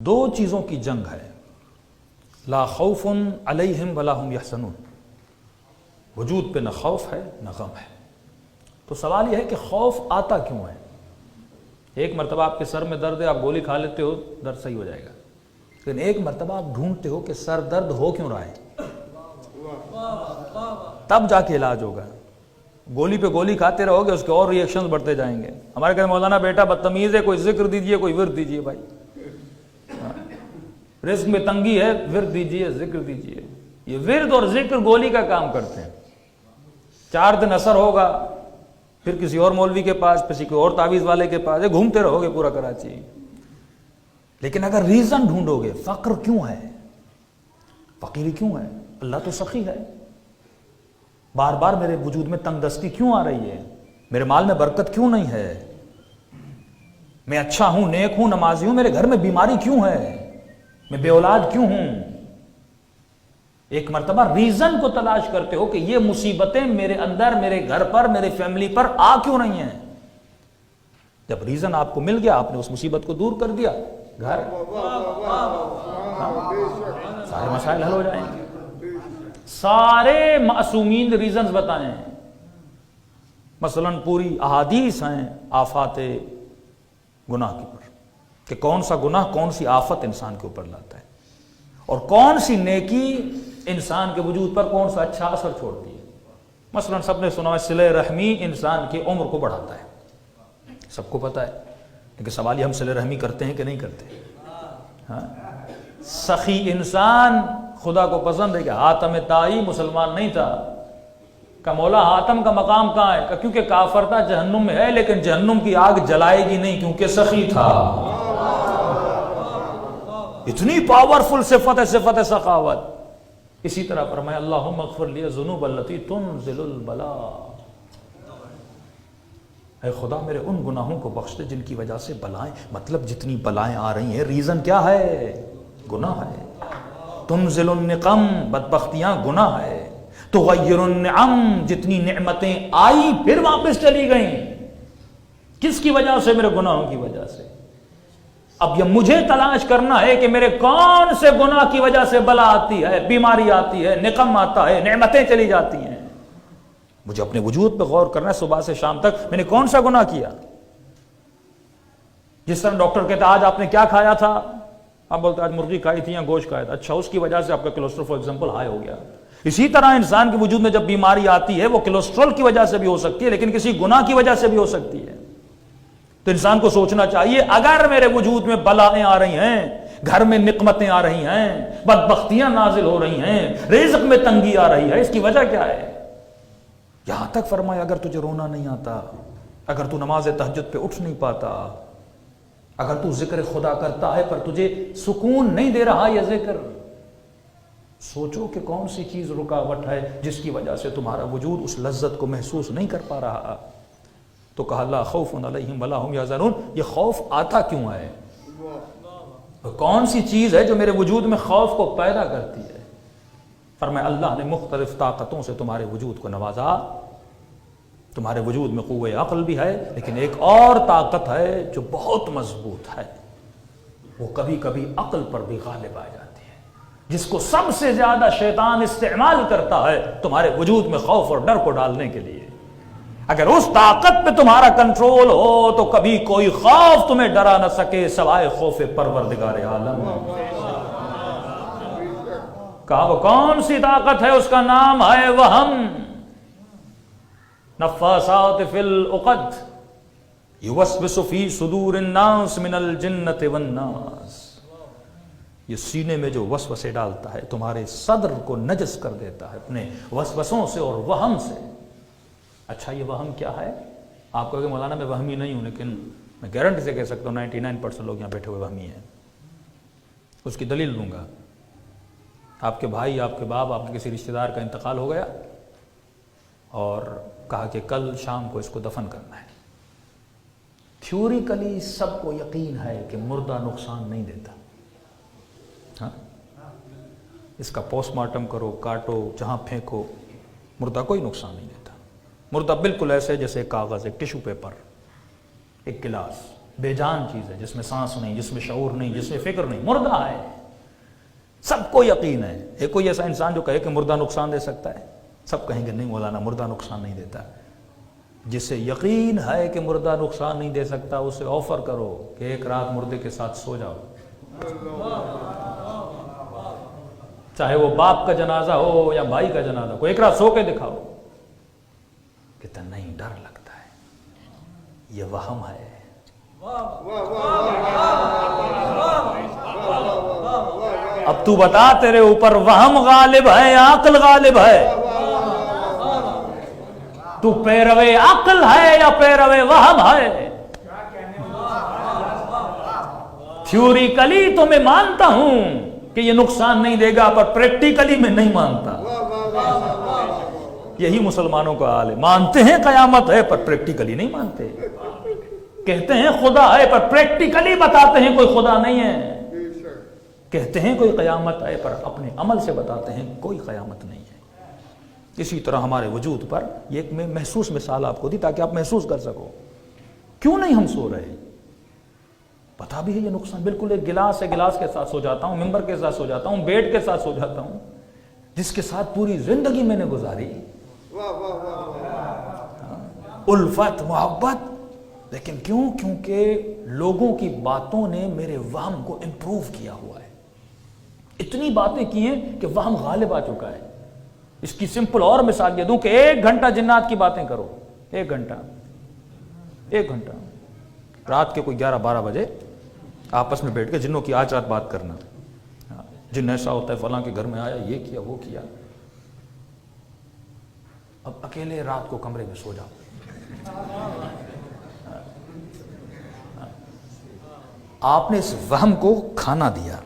دو چیزوں کی جنگ ہے، لا خوف علیہم ولا هم یحزنون، وجود پہ نہ خوف ہے نہ غم ہے۔ تو سوال یہ ہے کہ خوف آتا کیوں ہے؟ ایک مرتبہ آپ کے سر میں درد ہے، آپ گولی کھا لیتے ہو، درد صحیح ہو جائے گا، لیکن ایک مرتبہ آپ ڈھونڈتے ہو کہ سر درد ہو کیوں رہا ہے، تب جا کے علاج ہوگا۔ گولی پہ گولی کھاتے رہو گے، اس کے اور ری ایکشنز بڑھتے جائیں گے۔ ہمارے گھر مولانا بیٹا بدتمیز ہے، کوئی ذکر دیجئے، کوئی ورد دیجئے، بھائی رزق میں تنگی ہے، ورد دیجئے، ذکر دیجئے۔ یہ ورد اور ذکر گولی کا کام کرتے ہیں، 4 دن اثر ہوگا، پھر کسی اور مولوی کے پاس، کسی کوئی اور تعویذ والے کے پاس گھومتے رہو گے پورا کراچی۔ لیکن اگر ریزن ڈھونڈو گے، فقر کیوں ہے، فقیری کیوں ہے، اللہ تو سخی ہے، بار بار میرے وجود میں تنگ دستی کیوں آ رہی ہے، میرے مال میں برکت کیوں نہیں ہے، میں اچھا ہوں، نیک ہوں، نمازی ہوں، میرے گھر میں بیماری کیوں ہے، میں بے اولاد کیوں ہوں؟ ایک مرتبہ ریزن کو تلاش کرتے ہو کہ یہ مصیبتیں میرے اندر، میرے گھر پر، میرے فیملی پر آ کیوں نہیں ہیں۔ جب ریزن آپ کو مل گیا، آپ نے اس مصیبت کو دور کر دیا، گھر سارے مسائل حل ہو جائیں گے۔ سارے معصومین ریزنز بتائیں، مثلا پوری احادیث ہیں آفات گناہ کے اوپر، کہ کون سا گناہ کون سی آفت انسان کے اوپر لاتا ہے، اور کون سی نیکی انسان کے وجود پر کون سا اچھا اثر چھوڑتی ہے۔ مثلا سب نے سنا ہے صلہ رحمی انسان کی عمر کو بڑھاتا ہے، سب کو پتا ہے، لیکن سوال یہ ہم صلہ رحمی کرتے ہیں کہ نہیں کرتے؟ ہاں، سخی انسان خدا کو پسند ہے کہ حاتم تائی مسلمان نہیں تھا، کہ مولا حاتم کا مقام کہاں ہے، کہ کیونکہ کافر تھا، جہنم میں ہے، لیکن جہنم کی آگ جلائے گی نہیں کیونکہ سخی تھا۔ اتنی پاورفل صفت ہے، صفت سخاوت۔ اسی طرح فرمایا اللہم اغفر لی الذنوب التی تنزل البلاء، اے خدا میرے ان گناہوں کو بخش دے جن کی وجہ سے بلائیں، مطلب جتنی بلائیں آ رہی ہیں ریزن کیا ہے؟ گناہ ہے۔ تنزل النقم، بدبختیاں گناہ ہے۔ تغیر النعم، جتنی نعمتیں آئی پھر واپس چلی گئیں، کس کی وجہ سے؟ میرے گناہوں کی وجہ سے۔ اب یہ مجھے تلاش کرنا ہے کہ میرے کون سے گناہ کی وجہ سے بلا آتی ہے، بیماری آتی ہے، نقم آتا ہے، نعمتیں چلی جاتی ہیں۔ مجھے اپنے وجود پہ غور کرنا ہے، صبح سے شام تک میں نے کون سا گناہ کیا۔ جس طرح ڈاکٹر کہتا آج آپ نے کیا کھایا تھا، آپ بولتے آج مرغی کھائی تھی یا گوشت کھایا تھا، اچھا اس کی وجہ سے آپ کا کولیسٹرول فار ایگزامپل ہائی ہو گیا۔ اسی طرح انسان کے وجود میں جب بیماری آتی ہے وہ کولیسٹرول کی وجہ سے بھی ہو سکتی ہے، لیکن کسی گناہ کی وجہ سے بھی ہو سکتی ہے۔ تو انسان کو سوچنا چاہیے اگر میرے وجود میں بلائیں آ رہی ہیں، گھر میں نقمتیں آ رہی ہیں، بدبختیاں نازل ہو رہی ہیں، رزق میں تنگی آ رہی ہے، اس کی وجہ کیا ہے؟ یہاں تک فرمایا اگر تجھے رونا نہیں آتا، اگر تو نماز تہجد پہ اٹھ نہیں پاتا، اگر تو ذکر خدا کرتا ہے پر تجھے سکون نہیں دے رہا یہ ذکر، سوچو کہ کون سی چیز رکاوٹ ہے جس کی وجہ سے تمہارا وجود اس لذت کو محسوس نہیں کر پا رہا۔ تو کہا لا خوف علیہم ولا هم یحزنون، یہ خوف آتا کیوں ہے؟ کون سی چیز ہے جو میرے وجود میں خوف کو پیدا کرتی ہے؟ فرمایا اللہ نے مختلف طاقتوں سے تمہارے وجود کو نوازا، تمہارے وجود میں قوت عقل بھی ہے، لیکن ایک اور طاقت ہے جو بہت مضبوط ہے، وہ کبھی کبھی عقل پر بھی غالب آ جاتی ہے، جس کو سب سے زیادہ شیطان استعمال کرتا ہے تمہارے وجود میں خوف اور ڈر کو ڈالنے کے لیے۔ اگر اس طاقت پہ تمہارا کنٹرول ہو تو کبھی کوئی خوف تمہیں ڈرا نہ سکے سوائے خوف پروردگار عالم۔ کہا وہ کون سی طاقت ہے؟ اس کا نام ہے وہم، نفاثات فی العقد، یوسوس فی صدور الناس من الجنۃ والناس، یہ سینے میں جو وسوسے ڈالتا ہے تمہارے صدر کو نجس کر دیتا ہے اپنے وسوسوں سے اور وہم سے۔ اچھا یہ وہم کیا ہے؟ آپ کہو گے مولانا میں وہمی نہیں ہوں، لیکن میں گارنٹی سے کہہ سکتا ہوں 99% لوگ یہاں بیٹھے ہوئے وہمی ہیں۔ اس کی دلیل دوں گا۔ آپ کے بھائی، آپ کے باپ، آپ کے کسی رشتہ دار کا انتقال ہو گیا اور کہا کہ کل شام کو اس کو دفن کرنا ہے۔ تھیوریکلی سب کو یقین ہے کہ مردہ نقصان نہیں دیتا، ہاں اس کا پوسٹ مارٹم کرو، کاٹو، جہاں پھینکو، مردہ کوئی نقصان نہیں دیتا۔ مردہ بالکل ایسے جیسے کاغذ، ایک ٹیشو پیپر، ایک گلاس، بے جان چیز ہے، جس میں سانس نہیں، جس میں شعور نہیں، جس میں فکر نہیں، مردہ ہے. سب کو یقین ہے. ایک کوئی ایسا انسان جو کہے کہ مردہ نقصان دے سکتا ہے؟ سب کہیں گے نہیں مولانا مردہ نقصان نہیں دیتا. جسے یقین ہے کہ مردہ نقصان نہیں دے سکتا اسے آفر کرو کہ ایک رات مردے کے ساتھ سو جاؤ، چاہے وہ باپ کا جنازہ ہو یا بھائی کا جنازہ، کوئی ایک رات سو کے دکھاؤ. کہتا نہیں ڈر لگتا ہے، یہ وہم ہے. اب تو بتا تیرے اوپر وہم غالب ہے یا عقل غالب ہے؟ تو پیروے عقل ہے یا پیروے وہم ہے؟ تھیوریکلی تو میں مانتا ہوں کہ یہ نقصان نہیں دے گا، پر پریکٹیکلی میں نہیں مانتا. یہی مسلمانوں کا حال ہے. مانتے ہیں قیامت ہے پر پریکٹیکلی نہیں مانتے. کہتے ہیں خدا ہے پر پریکٹیکلی بتاتے ہیں کوئی خدا نہیں ہے. کہتے ہیں کوئی قیامت ہے پر اپنے عمل سے بتاتے ہیں کوئی قیامت نہیں ہے. اسی طرح ہمارے وجود پر یہ ایک میں محسوس مثال آپ کو دی تاکہ آپ محسوس کر سکو کیوں نہیں ہم سو رہے. پتا بھی ہے یہ نقصان. بالکل ایک گلاس ہے، گلاس کے ساتھ سو جاتا ہوں، ممبر کے ساتھ سو جاتا ہوں، بیڈ کے ساتھ سو جاتا ہوں، جس کے ساتھ پوری زندگی میں نے گزاری. الفت محبت. لیکن کیوں؟ کیونکہ لوگوں کی باتوں نے میرے وہم کو امپروو کیا ہوا ہے. اتنی باتیں کی ہیں کہ وہم غالب آ چکا ہے. اس کی سمپل اور مثال یہ دوں کہ 1 گھنٹہ جنات کی باتیں کرو. 1 گھنٹہ رات کے کوئی 11-12 بجے آپس میں بیٹھ کے جنوں کی آج رات بات کرنا. جن ایسا ہوتا ہے فلاں کے گھر میں آیا، یہ کیا وہ کیا. اب اکیلے رات کو کمرے میں سو جاؤ. آپ نے اس وہم کو کھانا دیا.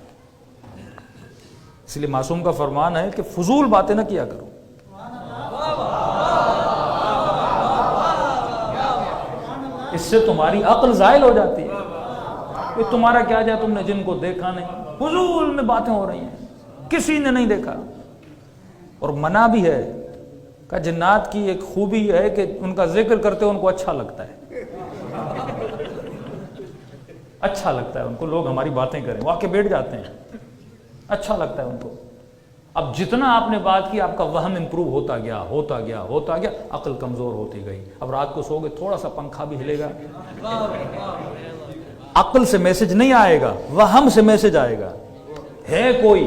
اس لیے معصوم کا فرمان ہے کہ فضول باتیں نہ کیا کرو. اس سے تمہاری عقل زائل ہو جاتی ہے. یہ تمہارا کیا جائے، تم نے جن کو دیکھا نہیں، فضول میں باتیں ہو رہی ہیں، کسی نے نہیں دیکھا. اور منع بھی ہے کہ جنات کی ایک خوبی ہے کہ ان کا ذکر کرتے ان کو اچھا لگتا ہے. اچھا لگتا ہے ان کو لوگ ہماری باتیں کریں، وہ آ کے بیٹھ جاتے ہیں، اچھا لگتا ہے ان کو. اب جتنا آپ نے بات کی آپ کا وہم امپروو ہوتا گیا، عقل کمزور ہوتی گئی. اب رات کو سو گے، تھوڑا سا پنکھا بھی ہلے گا، عقل سے میسج نہیں آئے گا، وہم سے میسج آئے گا. ہے کوئی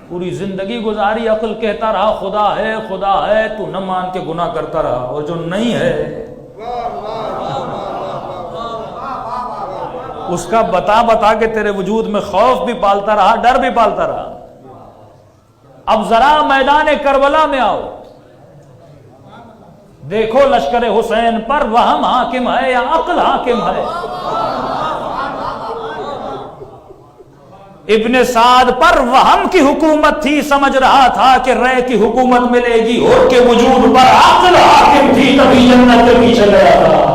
پوری زندگی گزاری عقل کہتا رہا خدا ہے، تو نہ مان کے گناہ کرتا رہا. اور جو نہیں ہے اس کا بتا کے تیرے وجود میں خوف بھی پالتا رہا، ڈر بھی پالتا رہا. اب ذرا میدان کربلا میں آؤ، دیکھو لشکر حسین پر وہم حاکم ہے یا عقل حاکم ہے. ابن سعد پر وہم کی حکومت تھی، سمجھ رہا تھا کہ رے کی حکومت ملے گی، اور کے وجود پر عقل حاکم تھی، تبھی جنت کے پیچھے گیا تھا.